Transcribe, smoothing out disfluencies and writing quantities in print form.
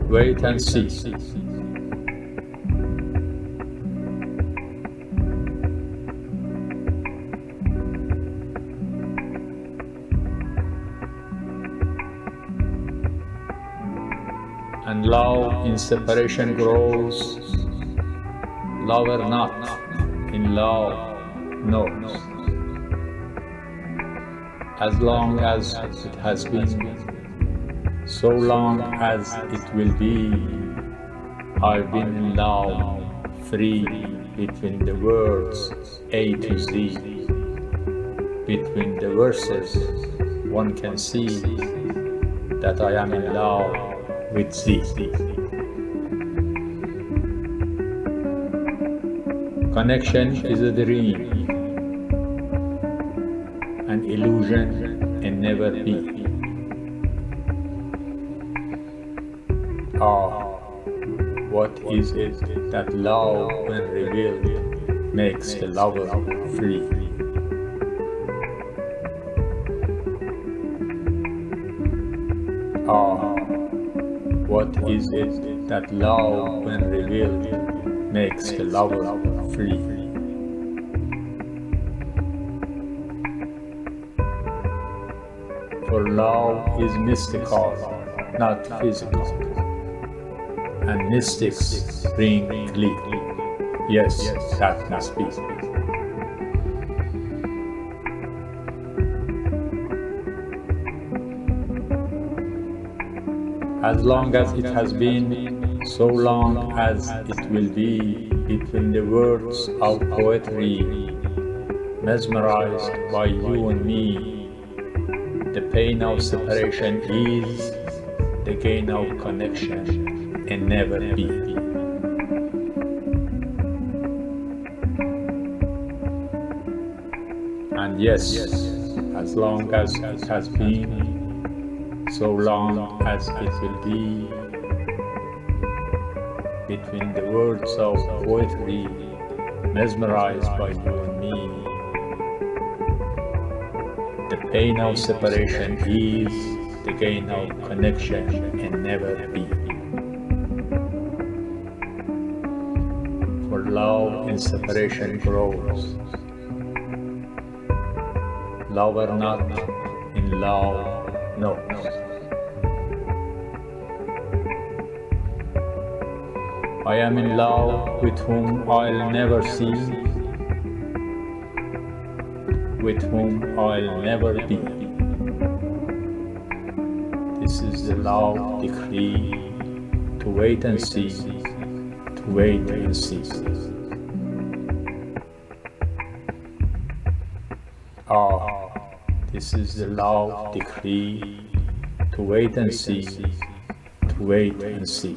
Wait and see. And love in separation grows, lover not in love knows. As long as it has been, so long as it will be, I've been in love, free between the words A to Z. Between the verses, one can see that I am in love with thee. Connection is a dream, an illusion, and never be. Ah, what is it that love, when revealed, makes the lover free? Ah, what is it that love, when revealed, makes the lover free? For love is mystical, not physical, and mystics bring glee. Yes, that must be. As long as it has been, so long as it will be, between the words of poetry, mesmerized by you and me. The pain of separation is the gain of connection, and never be. And yes, as long as it has been, so long as it will be, between the words of poetry, mesmerized by you and me. The pain of separation is the gain of connection, and never be. For love in separation grows, lover not in love knows. I am in love with whom I'll never see, with whom I'll never be. This is the love decree, to wait and see, to wait and see. Ah, this is the love decree, to wait and see, to wait and see.